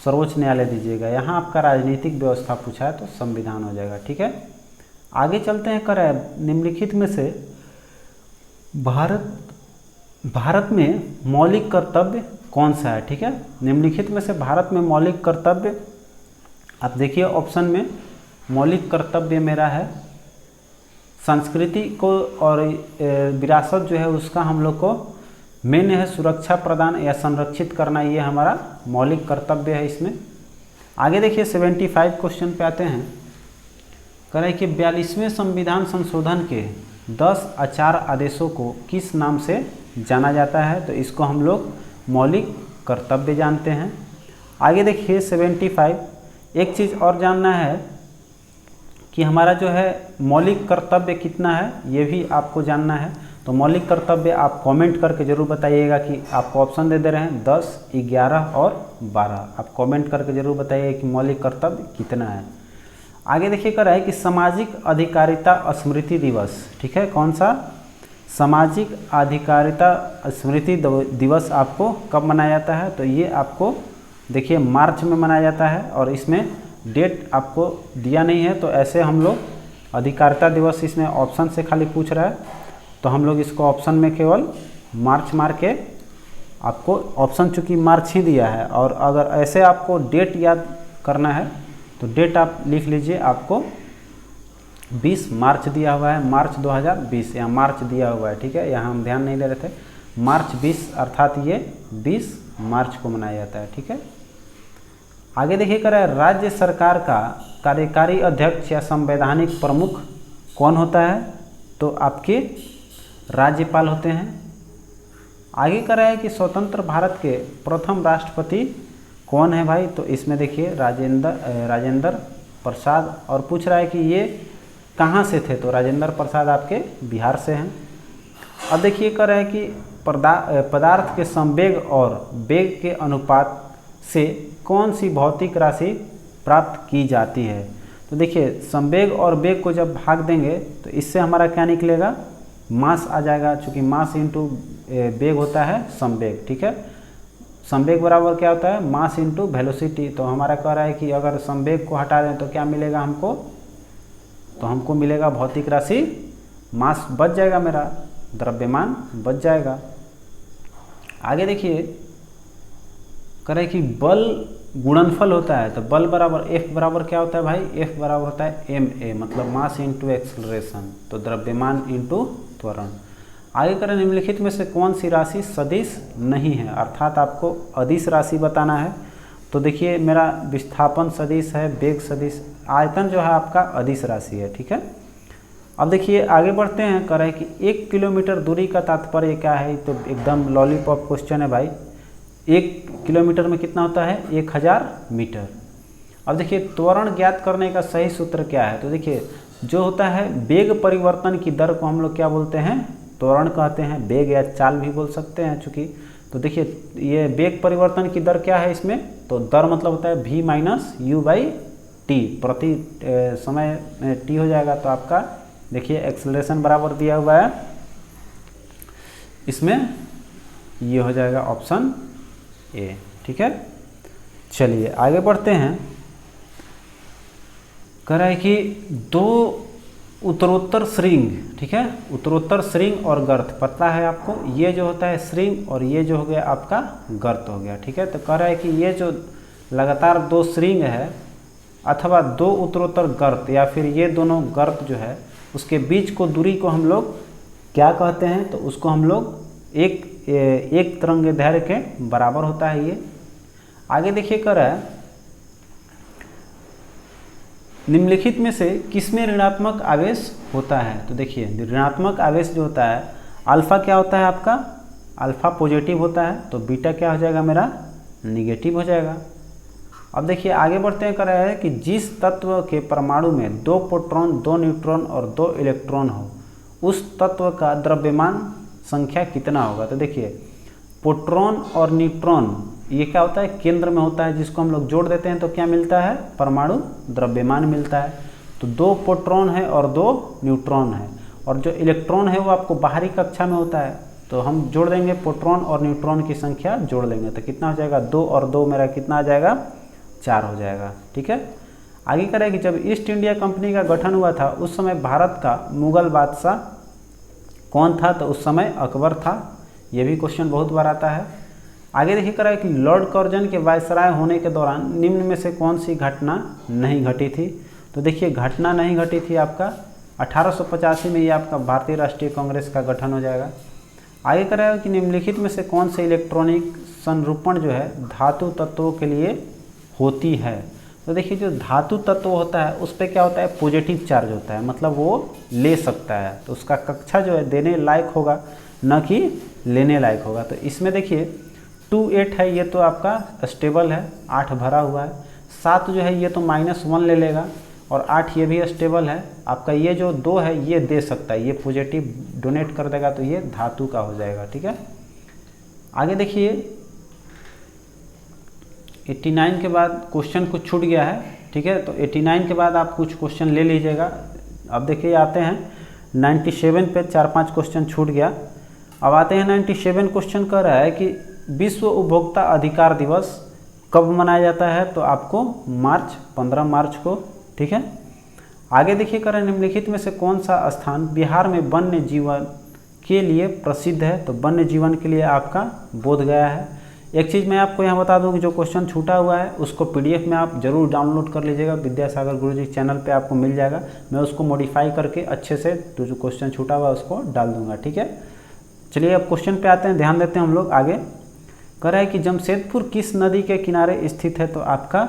सर्वोच्च न्यायालय दीजिएगा। यहाँ आपका राजनीतिक व्यवस्था पूछा है तो संविधान हो जाएगा, ठीक है। आगे चलते हैं, कर निम्नलिखित में से भारत में मौलिक कर्तव्य कौन सा है, ठीक है। निम्नलिखित में से भारत में मौलिक कर्तव्य, आप देखिए ऑप्शन में मौलिक कर्तव्य मेरा है संस्कृति को और विरासत जो है उसका हम लोग को मेन है सुरक्षा प्रदान या संरक्षित करना, ये हमारा मौलिक कर्तव्य है इसमें। आगे देखिए 75 क्वेश्चन पे आते हैं, कह रहे हैं कि 42वें संविधान संशोधन के 10 आचार आदेशों को किस नाम से जाना जाता है। तो इसको हम लोग मौलिक कर्तव्य जानते हैं। आगे देखिए 75, एक चीज़ और जानना है कि हमारा जो है मौलिक कर्तव्य कितना है, ये भी आपको जानना है। तो मौलिक कर्तव्य आप कमेंट करके ज़रूर बताइएगा कि आपको ऑप्शन दे रहे हैं 10, 11 और 12, आप कमेंट करके ज़रूर बताइएगा कि मौलिक कर्तव्य कितना है। आगे देखिए कर रहा है कि सामाजिक अधिकारिता स्मृति दिवस, ठीक है, कौन सा, सामाजिक अधिकारिता स्मृति दिवस आपको कब मनाया जाता है। तो ये आपको देखिए मार्च में मनाया जाता है और इसमें डेट आपको दिया नहीं है, तो ऐसे हम लोग अधिकारिता दिवस इसमें ऑप्शन से खाली पूछ रहा है, तो हम लोग इसको ऑप्शन में केवल मार्च मार के, आपको ऑप्शन चूँकि मार्च ही दिया है, और अगर ऐसे आपको डेट याद करना है तो डेट आप लिख लीजिए, आपको 20 मार्च दिया हुआ है, मार्च 2020 यहाँ मार्च दिया हुआ है, ठीक है, यहाँ हम ध्यान नहीं दे रहे थे, मार्च 20 अर्थात ये 20 मार्च को मनाया जाता है, ठीक है। आगे देखिए कर रहा है राज्य सरकार का कार्यकारी अध्यक्ष या संवैधानिक प्रमुख कौन होता है। तो आपके राज्यपाल होते हैं। आगे कर रहा है कि स्वतंत्र भारत के प्रथम राष्ट्रपति कौन है भाई। तो इसमें देखिए राजेंद्र प्रसाद, और पूछ रहा है कि ये कहाँ से थे। तो राजेंद्र प्रसाद आपके बिहार से हैं। अब देखिए कर रहा है कि पदार्थ के संवेग और वेग के अनुपात से कौन सी भौतिक राशि प्राप्त की जाती है। तो देखिए संवेग और वेग को जब भाग देंगे तो इससे हमारा क्या निकलेगा, मास आ जाएगा, चूँकि मास इंटू वेग होता है संवेग, ठीक है। संवेग बराबर क्या होता है, मास इंटू वेलोसिटी। तो हमारा कह रहा है कि अगर संवेग को हटा दें तो क्या मिलेगा हमको, तो हमको मिलेगा भौतिक राशि मास बच जाएगा, मेरा द्रव्यमान बच जाएगा। आगे देखिए कह रहे कि बल गुणनफल होता है। तो बल बराबर F बराबर क्या होता है भाई, F बराबर होता है ma, मतलब मास इंटू एक्सेलरेशन, तो द्रव्यमान इंटू त्वरण। आगे करें निम्नलिखित में से कौन सी राशि सदिश नहीं है, अर्थात आपको अदिश राशि बताना है। तो देखिए मेरा विस्थापन सदिश है, वेग सदिश, आयतन जो है आपका अदिश राशि है, ठीक है। अब देखिए आगे बढ़ते हैं, कह रहे हैं कि 1 किलोमीटर दूरी का तात्पर्य क्या है। तो एकदम लॉलीपॉप क्वेश्चन है भाई, 1 किलोमीटर में कितना होता है, 1000 मीटर। अब देखिए त्वरण ज्ञात करने का सही सूत्र क्या है। तो देखिए जो होता है वेग परिवर्तन की दर को हम लोग क्या बोलते हैं, त्वरण कहते हैं, वेग या चाल भी बोल सकते हैं चूँकि। तो देखिए ये वेग परिवर्तन की दर क्या है इसमें, तो दर मतलब होता है v minus you by T, प्रति समय में टी हो जाएगा। तो आपका देखिए एक्सेलरेशन बराबर दिया हुआ है, इसमें ये हो जाएगा ऑप्शन ए, ठीक है। चलिए आगे बढ़ते हैं, कह रहा है कि 2 उत्तरोत्तर श्रृंग, ठीक है, उत्तरोत्तर श्रृंग और गर्त पता है आपको, ये जो होता है श्रृंग और ये जो हो गया आपका गर्त हो गया, ठीक है। तो कह रहा है कि ये जो लगातार 2 श्रृंग है अथवा 2 उत्तरोत्तर गर्त या फिर ये दोनों गर्त जो है उसके बीच को दूरी को हम लोग क्या कहते हैं। तो उसको हम लोग एक तरंग दैर्घ्य के बराबर होता है ये। आगे देखिए कर रहा है निम्नलिखित में से किसमें ऋणात्मक आवेश होता है। तो देखिए ऋणात्मक आवेश जो होता है, अल्फा क्या होता है आपका, अल्फा पॉजिटिव होता है, तो बीटा क्या हो जाएगा मेरा, निगेटिव हो जाएगा। अब देखिए आगे बढ़ते हैं, कर रहा है कि जिस तत्व के परमाणु में 2 प्रोटॉन 2 न्यूट्रॉन और 2 इलेक्ट्रॉन हो उस तत्व का द्रव्यमान संख्या कितना होगा। तो देखिए प्रोटॉन और न्यूट्रॉन ये क्या होता है, केंद्र में होता है, जिसको हम लोग जोड़ देते हैं तो क्या मिलता है, परमाणु द्रव्यमान मिलता है। तो 2 प्रोटॉन है और 2 न्यूट्रॉन है, और जो इलेक्ट्रॉन है वो आपको बाहरी कक्षा में होता है, तो हम जोड़ देंगे प्रोटॉन और न्यूट्रॉन की संख्या जोड़ लेंगे तो कितना हो जाएगा, 2 और 2 मेरा कितना आ जाएगा, 4 हो जाएगा। ठीक है, आगे करें कि जब ईस्ट इंडिया कंपनी का गठन हुआ था उस समय भारत का मुगल बादशाह कौन था। तो उस समय अकबर था। ये भी क्वेश्चन बहुत बार आता है। आगे देखिए करा है कि लॉर्ड कर्जन के वायसराय होने के दौरान निम्न में से कौन सी घटना नहीं घटी थी। तो देखिए घटना नहीं घटी थी आपका 1885 में, ये आपका भारतीय राष्ट्रीय कांग्रेस का गठन हो जाएगा। आगे करा है कि निम्नलिखित में से कौन से इलेक्ट्रॉनिक संरूपण जो है धातु तत्वों के लिए होती है। तो देखिए जो धातु तत्व होता है उस पर क्या होता है, पॉजिटिव चार्ज होता है, मतलब वो ले सकता है, तो उसका कक्षा जो है देने लायक होगा न कि लेने लायक होगा। तो इसमें देखिए 2 8 है, ये तो आपका स्टेबल है, 8 भरा हुआ है। 7 जो है ये तो -1 ले लेगा, और 8 ये भी स्टेबल है। आपका ये जो 2 है ये दे सकता है, ये पॉजिटिव डोनेट कर देगा, तो ये धातु का हो जाएगा। ठीक है, आगे देखिए 89 के बाद क्वेश्चन कुछ छूट गया है। ठीक है, तो 89 के बाद आप कुछ क्वेश्चन ले लीजिएगा। अब देखिए आते हैं 97 पे 4-5 क्वेश्चन छूट गया। अब आते हैं 97 क्वेश्चन कर रहा है कि विश्व उपभोक्ता अधिकार दिवस कब मनाया जाता है। तो आपको 15 मार्च को। ठीक है, आगे देखिए कर रहे हैं निम्नलिखित में से कौन सा स्थान बिहार में वन्य जीवन के लिए प्रसिद्ध है। तो वन्य जीवन के लिए आपका बोधगया है। एक चीज़ मैं आपको यहाँ बता दूँ कि जो क्वेश्चन छूटा हुआ है उसको PDF में आप जरूर डाउनलोड कर लीजिएगा, विद्यासागर गुरुजी चैनल पे आपको मिल जाएगा। मैं उसको मॉडिफाई करके अच्छे से जो क्वेश्चन छूटा हुआ है उसको डाल दूंगा। ठीक है, चलिए अब क्वेश्चन पे आते हैं, ध्यान देते हैं हम लोग। आगे कह रहा है कि जमशेदपुर किस नदी के किनारे स्थित है। तो आपका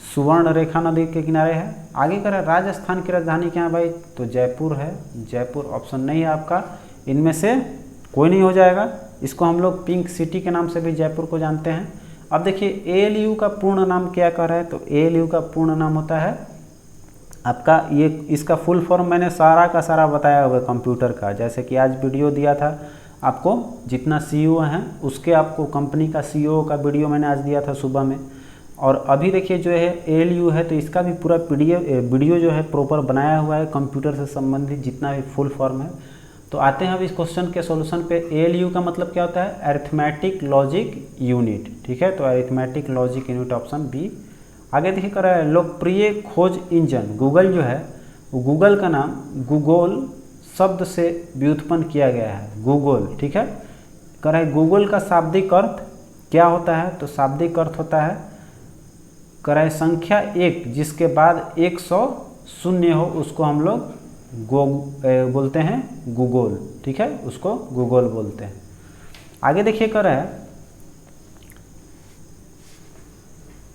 सुवर्ण रेखा नदी के किनारे है। आगे कह रहा है राजस्थान की राजधानी क्या है भाई। तो जयपुर है, जयपुर ऑप्शन नहीं है आपका, इनमें से कोई नहीं हो जाएगा। इसको हम लोग पिंक सिटी के नाम से भी जयपुर को जानते हैं। अब देखिए ALU का पूर्ण नाम क्या कह रहा है। तो ALU का पूर्ण नाम होता है आपका, ये इसका फुल फॉर्म मैंने सारा का सारा बताया हुआ है कंप्यूटर का, जैसे कि आज वीडियो दिया था आपको, जितना CEO हैं उसके आपको कंपनी का CEO का वीडियो मैंने आज दिया था सुबह में। और अभी देखिए जो है ALU है, तो इसका भी पूरा वीडियो जो है प्रॉपर बनाया हुआ है कंप्यूटर से संबंधित जितना भी फुल फॉर्म है। तो आते हैं अब इस क्वेश्चन के सॉल्यूशन पे। ALU का मतलब क्या होता है, अरिथमेटिक लॉजिक यूनिट। ठीक है, तो arithmetic logic unit option B. आगे देखिए कर रहा है लोकप्रिय खोज इंजन गूगल जो है, वो गूगल का नाम गूगल शब्द से व्युत्पन्न किया गया है, गूगल। ठीक है, कर रहा है गूगल का शाब्दिक अर्थ क्या होता है। तो शाब्दिक अर्थ होता है कर रहा है संख्या 1 जिसके बाद 100 शून्य हो उसको हम लोग बोलते हैं गूगल। ठीक है, उसको गूगल बोलते हैं। आगे देखिए कर रहा है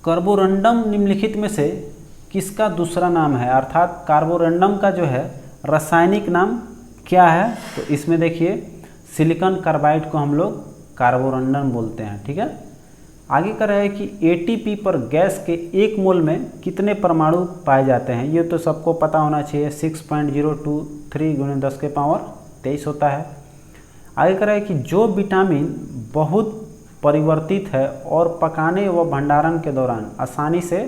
कार्बोरंडम निम्नलिखित में से किसका दूसरा नाम है, अर्थात कार्बोरंडम का जो है रासायनिक नाम क्या है। तो इसमें देखिए सिलिकॉन कार्बाइड को हम लोग कार्बोरंडम बोलते हैं। ठीक है, आगे कर रहा है कि ATP पर गैस के 1 मोल में कितने परमाणु पाए जाते हैं। ये तो सबको पता होना चाहिए, 6.023 × 10⁻23 होता है। आगे कर रहा है कि जो विटामिन बहुत परिवर्तित है और पकाने व भंडारण के दौरान आसानी से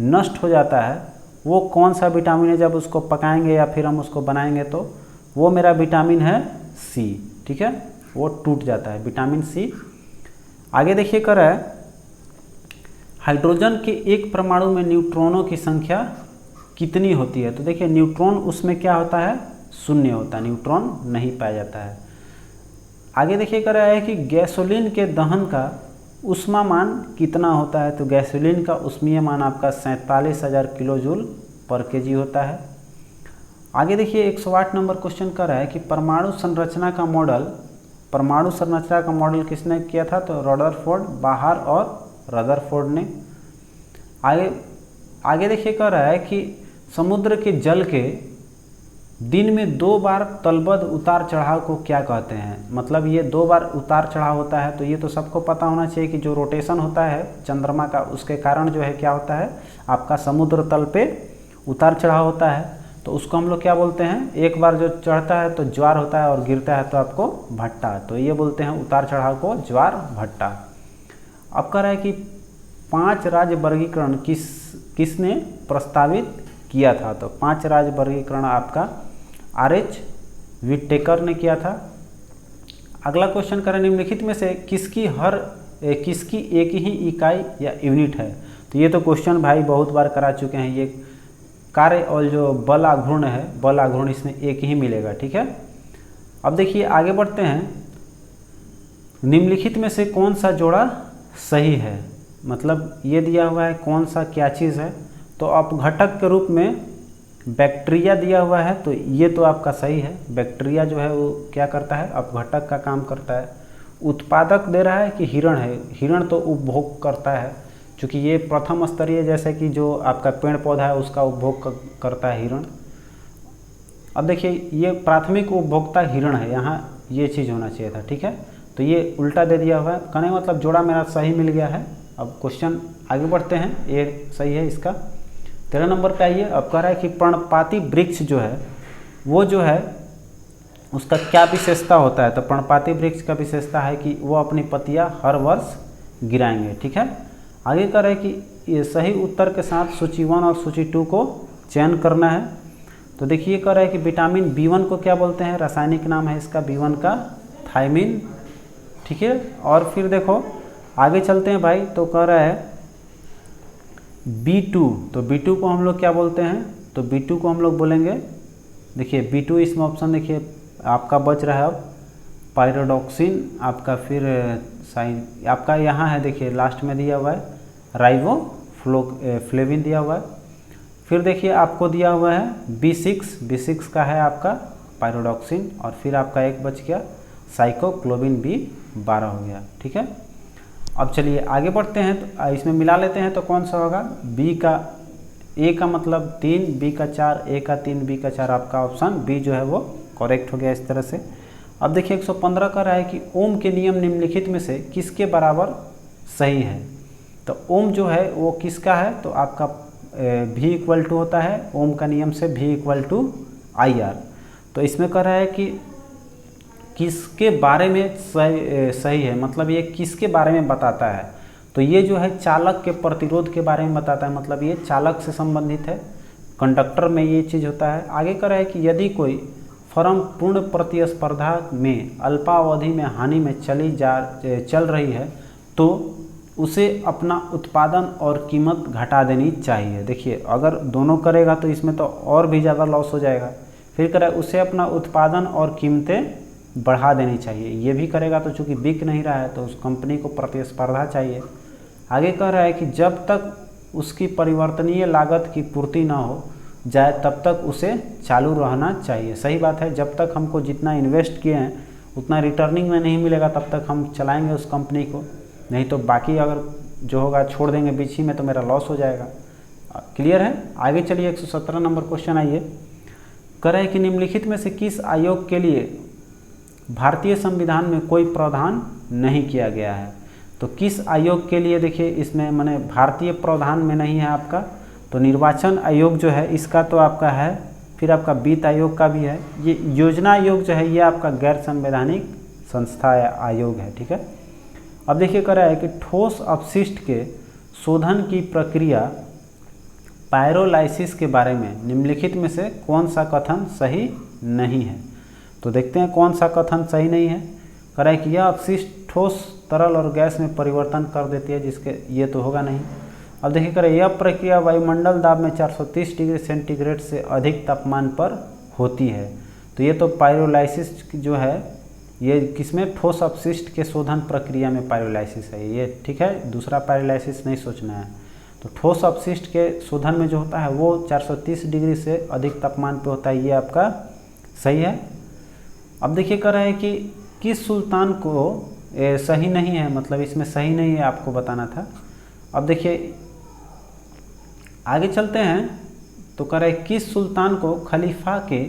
नष्ट हो जाता है, वो कौन सा विटामिन है। जब उसको पकाएंगे या फिर हम उसको बनाएंगे तो वो मेरा विटामिन है C। ठीक है, वो टूट जाता है, विटामिन C। आगे देखिए कर रहा है हाइड्रोजन के एक परमाणु में न्यूट्रॉनों की संख्या कितनी होती है। तो देखिए न्यूट्रॉन उसमें क्या होता है, 0 होता है, न्यूट्रॉन नहीं पाया जाता है। आगे देखिए कर रहा है कि गैसोलीन के दहन का ऊष्मामान कितना होता है। तो गैसोलीन का ऊष्मीय मान आपका 47,000 किलोजूल पर kg होता है। आगे देखिए 108 नंबर क्वेश्चन कर रहा है कि परमाणु संरचना का मॉडल किसने किया था। तो रदरफोर्ड, बाहर और रदरफोर्ड ने। आगे देखिए कह रहा है कि समुद्र के जल के दिन में 2 बार तलबद्ध उतार चढ़ाव को क्या कहते हैं? मतलब ये 2 बार उतार चढ़ाव होता है, तो ये तो सबको पता होना चाहिए कि जो रोटेशन होता है चंद्रमा का, उसके कारण जो है क्या होता है, आपका समुद्र तल पे उतार चढ़ाव होता है। तो उसको हम लोग क्या बोलते हैं? एक बार जो चढ़ता है तो ज्वार होता है और गिरता है तो आपको भट्टा। तो ये बोलते हैं उतार चढ़ाव को ज्वार भट्टा। अब कह रहा है कि 5 राज्य वर्गीकरण किसने प्रस्तावित किया था? तो 5 राज्य वर्गीकरण आपका RH विटेकर ने किया था। अगला क्वेश्चन करें, निम्नलिखित में से किसकी एक ही इकाई या यूनिट है? तो ये तो क्वेश्चन भाई बहुत बार करा चुके हैं। ये कार्य और जो बल आघूर्ण है, बल आघूर्ण इसमें एक ही मिलेगा, ठीक है। अब देखिए आगे बढ़ते हैं, निम्नलिखित में से कौन सा जोड़ा सही है? मतलब ये दिया हुआ है कौन सा क्या चीज़ है, तो अपघटक के रूप में बैक्टीरिया दिया हुआ है, तो ये तो आपका सही है। बैक्टीरिया जो है वो क्या करता है? अपघटक का काम करता है। उत्पादक दे रहा है कि हिरण है? हिरण तो उपभोग करता है, क्योंकि ये प्रथम स्तरीय जैसे कि जो आपका पेड़ पौधा है उसका उपभोग करता है हिरण। अब देखिए ये प्राथमिक उपभोक्ता हिरण है, यहाँ ये चीज़ होना चाहिए था, ठीक है। तो ये उल्टा दे दिया हुआ है, कहने मतलब जोड़ा मेरा सही मिल गया है। अब क्वेश्चन आगे बढ़ते हैं, ये सही है इसका। 13 नंबर पे आइए। अब कह रहा है कि पर्णपाती वृक्ष जो है वो जो है उसका क्या विशेषता होता है? तो पर्णपाती वृक्ष का विशेषता है कि वो अपनी पत्तियां हर वर्ष गिराएंगे, ठीक है। आगे कह रहे हैं कि ये सही उत्तर के साथ सूची 1 और सूची 2 को चयन करना है। तो देखिए कह रहा है कि विटामिन B1 को क्या बोलते हैं? रासायनिक नाम है इसका B1 का थायमिन, ठीक है। और फिर देखो आगे चलते हैं भाई, तो कह रहा है B2, तो B2 को हम लोग क्या बोलते हैं? तो B2 को हम लोग बोलेंगे, देखिए B2 इसमें ऑप्शन देखिए आपका बच रहा है अब पायरोडॉक्सिन, आपका फिर साइन आपका यहाँ है, देखिए लास्ट में दिया हुआ है राइबोफ्लेविन दिया हुआ है। फिर देखिए आपको दिया हुआ है B6 का है आपका पायरोडॉक्सिन, और फिर आपका एक बच गया साइक्लोक्लोबिन B12 हो गया, ठीक है। अब चलिए आगे बढ़ते हैं, तो इसमें मिला लेते हैं तो कौन सा होगा? B का A का मतलब 3, B का 4, A का 3, B का 4, आपका ऑप्शन B जो है वो करेक्ट हो गया इस तरह से। अब देखिए 115 का रहा है कि ओम के नियम निम्नलिखित में से किसके बराबर सही है? तो ओम जो है वो किसका है? तो आपका V इक्वल टू होता है ओम का नियम से V इक्वल टू IR। तो इसमें कह रहा है कि किसके बारे में सही है, मतलब ये किसके बारे में बताता है? तो ये जो है चालक के प्रतिरोध के बारे में बताता है, मतलब ये चालक से संबंधित है, कंडक्टर में ये चीज़ होता है। आगे कह रहा है कि यदि कोई फर्म पूर्ण प्रतिस्पर्धा में अल्पावधि में हानि में चल रही है तो उसे अपना उत्पादन और कीमत घटा देनी चाहिए। देखिए अगर दोनों करेगा तो इसमें तो और भी ज़्यादा लॉस हो जाएगा। फिर कह उसे अपना उत्पादन और कीमतें बढ़ा देनी चाहिए, ये भी करेगा तो चूँकि बिक नहीं रहा है तो उस कंपनी को प्रतिस्पर्धा चाहिए। आगे कह रहा है कि जब तक उसकी परिवर्तनीय लागत की पूर्ति ना हो जाए तब तक उसे चालू रहना चाहिए। सही बात है, जब तक हमको जितना इन्वेस्ट किए हैं उतना रिटर्निंग में नहीं मिलेगा तब तक हम चलाएंगे उस कंपनी को, नहीं तो बाकी अगर जो होगा छोड़ देंगे बीच ही में तो मेरा लॉस हो जाएगा। क्लियर है? आगे चलिए 117 नंबर क्वेश्चन आइए। कह रहा है कि निम्नलिखित में से किस आयोग के लिए भारतीय संविधान में कोई प्रावधान नहीं किया गया है? तो किस आयोग के लिए, देखिए इसमें माने भारतीय प्रावधान में नहीं है आपका, तो निर्वाचन आयोग जो है इसका तो आपका है, फिर आपका वित्त आयोग का भी है। ये योजना आयोग जो है ये आपका गैर संवैधानिक संस्था या आयोग है, ठीक है। अब देखिए कह रहा है कि ठोस अपशिष्ट के शोधन की प्रक्रिया पायरोलाइसिस के बारे में निम्नलिखित में से कौन सा कथन सही नहीं है? तो देखते हैं कौन सा कथन सही नहीं है। कह रहा है कि यह अपशिष्ट ठोस तरल और गैस में परिवर्तन कर देती है, जिसके ये तो होगा नहीं। अब देखिए कह रहे यह प्रक्रिया वायुमंडल दाब में 430 डिग्री सेंटीग्रेड से अधिक तापमान पर होती है। तो ये तो पायरोलाइसिस जो है ये किसमें? ठोस अपशिष्ट के शोधन प्रक्रिया में पायरोलाइसिस है ये, ठीक है। दूसरा पायरोलाइसिस नहीं सोचना है। तो ठोस अपशिष्ट के शोधन में जो होता है वो 430 डिग्री से अधिक तापमान पे होता है, ये आपका सही है। अब देखिए कह रहा है कि किस सुल्तान को सही नहीं है, मतलब इसमें सही नहीं है आपको बताना था। अब देखिए आगे चलते हैं, तो कह रहा है किस सुल्तान को खलीफा के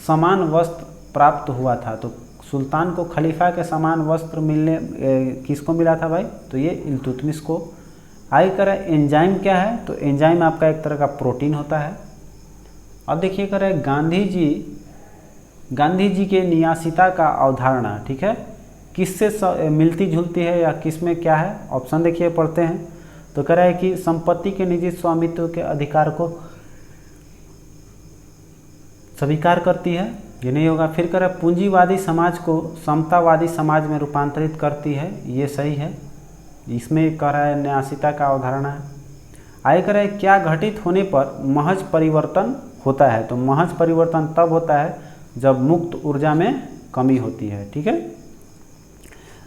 समान वस्त्र प्राप्त हुआ था। तो सुल्तान को खलीफा के समान वस्त्र मिलने किसको मिला था भाई? तो ये इल्तुतमिश को। आगे करें एंजाइम क्या है? तो एंजाइम आपका एक तरह का प्रोटीन होता है। अब देखिए करें गांधी जी के न्यासिता का अवधारणा, ठीक है, किससे मिलती जुलती है या किस में क्या है? ऑप्शन देखिए पढ़ते हैं। तो कह रहा है कि संपत्ति के निजी स्वामित्व के अधिकार को स्वीकार करती है, ये नहीं होगा। फिर कह रहा है पूंजीवादी समाज को समतावादी समाज में रूपांतरित करती है, ये सही है। इसमें कह रहा है न्यासिता का अवधारणा है। आगे कह रहा है क्या घटित होने पर महज परिवर्तन होता है? तो महज परिवर्तन तब होता है जब मुक्त ऊर्जा में कमी होती है, ठीक है।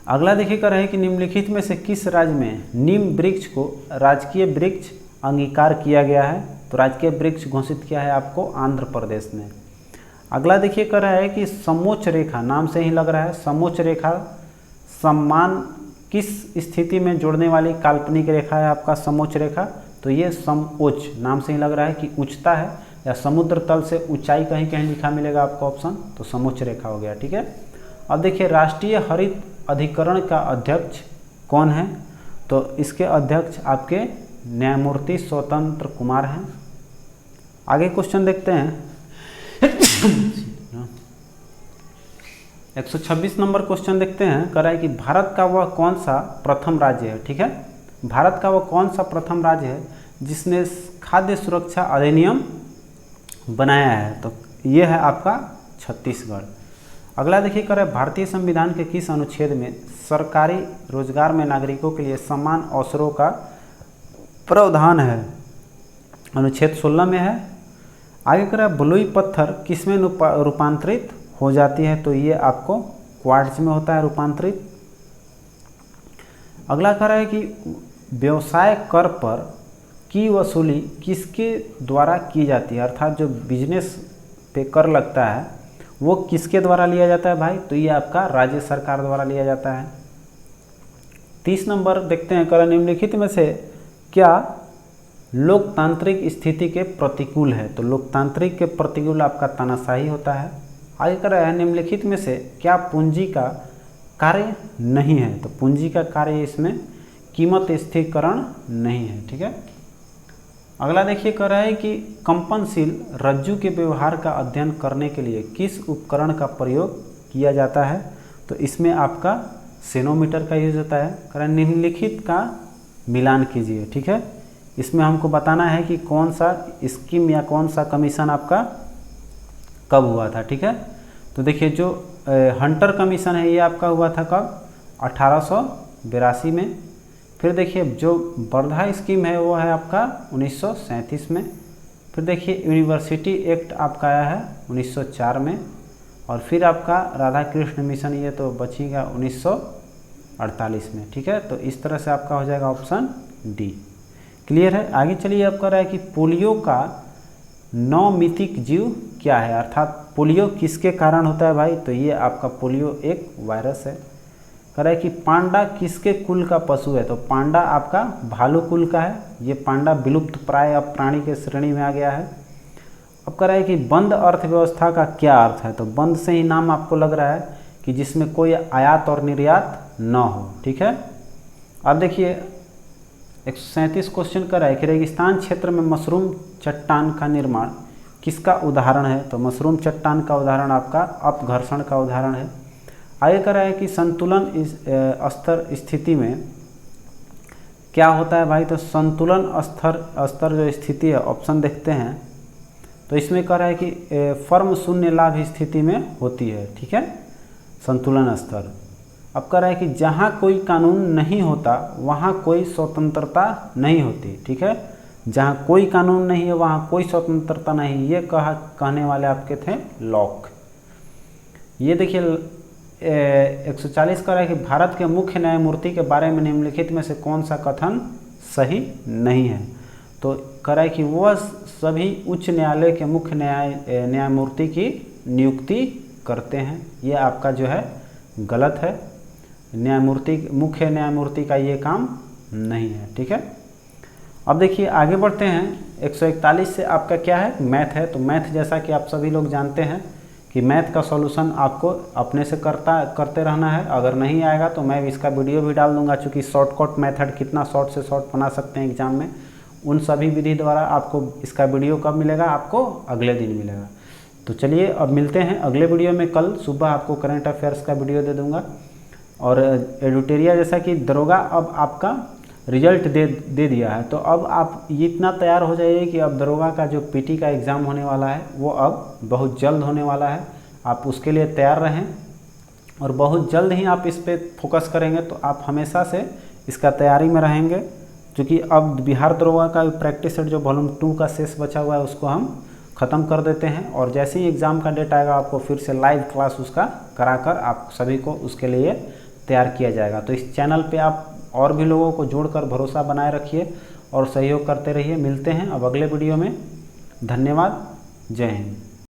अगला देखिए कर रहे हैं कि निम्नलिखित में से किस राज्य में नीम वृक्ष को राजकीय वृक्ष अंगीकार किया गया है? तो राजकीय वृक्ष घोषित किया है आपको आंध्र प्रदेश में। अगला देखिए कर रहा है कि समोच्च रेखा, नाम से ही लग रहा है समोच्च रेखा सम्मान किस स्थिति में जोड़ने वाली काल्पनिक रेखा है आपका समोच्च रेखा? तो ये समोच्च, नाम से ही लग रहा है कि उच्चता है या समुद्र तल से ऊंचाई कहीं कहीं लिखा मिलेगा आपको ऑप्शन, तो समोच्च रेखा हो गया, ठीक है। अब देखिए राष्ट्रीय हरित अधिकरण का अध्यक्ष कौन है? तो इसके अध्यक्ष आपके न्यायमूर्ति स्वतंत्र कुमार हैं। आगे क्वेश्चन देखते हैं 126 नंबर क्वेश्चन देखते हैं। कह रहा है कि भारत का वह कौन सा प्रथम राज्य है, ठीक है, भारत का वह कौन सा प्रथम राज्य है जिसने खाद्य सुरक्षा अधिनियम बनाया है? तो ये है आपका छत्तीसगढ़। अगला देखिए कर रहा है भारतीय संविधान के किस अनुच्छेद में सरकारी रोजगार में नागरिकों के लिए समान अवसरों का प्रावधान है? अनुच्छेद 16 में है। आगे कर रहा है बलुई पत्थर किसमें रूपांतरित हो जाती है? तो ये आपको क्वार्ट्ज में होता है रूपांतरित। अगला कह रहा है कि व्यवसाय कर पर की वसूली किसके द्वारा की जाती है? अर्थात जो बिजनेस पे कर लगता है वो किसके द्वारा लिया जाता है भाई? तो ये आपका राज्य सरकार द्वारा लिया जाता है। 30 नंबर देखते हैं। कर निम्नलिखित में से क्या लोकतांत्रिक स्थिति के प्रतिकूल है? तो लोकतांत्रिक के प्रतिकूल आपका तानाशाही होता है। आगे कर रहा है निम्नलिखित में से क्या पूंजी का कार्य नहीं है? तो पूंजी का कार्य इसमें कीमत स्थिरीकरण नहीं है, ठीक है। अगला देखिए कर रहा है कि कंपनशील रज्जु के व्यवहार का अध्ययन करने के लिए किस उपकरण का प्रयोग किया जाता है? तो इसमें आपका सेनोमीटर का यूज होता है। कह रहा है निम्नलिखित का मिलान कीजिए, ठीक है। इसमें हमको बताना है कि कौन सा स्कीम या कौन सा कमीशन आपका कब हुआ था, ठीक है। तो देखिए जो हंटर कमीशन है ये आपका हुआ था कब? 1882 में। फिर देखिए जो वर्धा स्कीम है वो है आपका 1937 में। फिर देखिए यूनिवर्सिटी एक्ट आपका आया है 1904 में। और फिर आपका राधा कृष्ण मिशन ये तो बचेगा 1948 में, ठीक है। तो इस तरह से आपका हो जाएगा ऑप्शन डी। क्लियर है। आगे चलिए अब कह रहा है कि पोलियो का नौमितिक जीव क्या है? अर्थात पोलियो किसके कारण होता है भाई? तो ये आपका पोलियो एक वायरस है। कह रहा है कि पांडा किसके कुल का पशु है? तो पांडा आपका भालू कुल का है। ये पांडा विलुप्त प्राय अब प्राणी के श्रेणी में आ गया है। अब कह रहा है कि बंद अर्थव्यवस्था का क्या अर्थ है? तो बंद से ही नाम आपको लग रहा है कि जिसमें कोई आयात और निर्यात न हो, ठीक है। अब देखिए 137 क्वेश्चन कर रहा है कि रेगिस्तान क्षेत्र में मशरूम चट्टान का निर्माण किसका उदाहरण है? तो मशरूम चट्टान का उदाहरण आपका अपघर्षण का उदाहरण है। आगे कर रहा है कि संतुलन स्तर स्थिति में क्या होता है भाई? तो संतुलन स्तर जो स्थिति है ऑप्शन देखते हैं। तो इसमें कह रहा है कि फर्म शून्य लाभ स्थिति में होती है, ठीक है, संतुलन स्तर। अब कह रहा है कि जहाँ कोई कानून नहीं होता वहाँ कोई स्वतंत्रता नहीं होती, ठीक है। जहाँ कोई कानून नहीं है वहाँ कोई स्वतंत्रता नहीं, ये कहने वाले आपके थे लॉक। ये देखिए 140 कह रहा है कि भारत के मुख्य न्यायमूर्ति के बारे में निम्नलिखित में से कौन सा कथन सही नहीं है? तो कह रहा है कि वह सभी उच्च न्यायालय के मुख्य न्यायमूर्ति की नियुक्ति करते हैं। ये आपका जो है गलत है। मुख्य न्यायमूर्ति का ये काम नहीं है, ठीक है। अब देखिए आगे बढ़ते हैं। 141 से आपका क्या है? मैथ है। तो मैथ जैसा कि आप सभी लोग जानते हैं कि मैथ का सॉल्यूशन आपको अपने से करते रहना है। अगर नहीं आएगा तो मैं इसका वीडियो भी डाल दूंगा, चूँकि शॉर्टकट मेथड कितना शॉर्ट से शॉर्ट बना सकते हैं एग्जाम में, उन सभी विधि द्वारा आपको इसका वीडियो कब मिलेगा, आपको अगले दिन मिलेगा। तो चलिए अब मिलते हैं अगले वीडियो में। कल सुबह आपको करंट अफेयर्स का वीडियो दे दूंगा। और एडिटोरिया जैसा कि दरोगा अब आपका रिजल्ट दे दिया है, तो अब आप ये इतना तैयार हो जाइए कि अब दरोगा का जो पीटी का एग्ज़ाम होने वाला है वो अब बहुत जल्द होने वाला है। आप उसके लिए तैयार रहें और बहुत जल्द ही आप इस पे फोकस करेंगे तो आप हमेशा से इसका तैयारी में रहेंगे। क्योंकि अब बिहार दरोगा का प्रैक्टिस सेट जो वॉल्यूम 2 का शेष बचा हुआ है उसको हम ख़त्म कर देते हैं, और जैसे ही एग्ज़ाम का डेट आएगा आपको फिर से लाइव क्लास उसका कराकर आप सभी को उसके लिए तैयार किया जाएगा। तो इस चैनल पे आप और भी लोगों को जोड़कर भरोसा बनाए रखिए और सहयोग करते रहिए। मिलते हैं अब अगले वीडियो में। धन्यवाद। जय हिंद।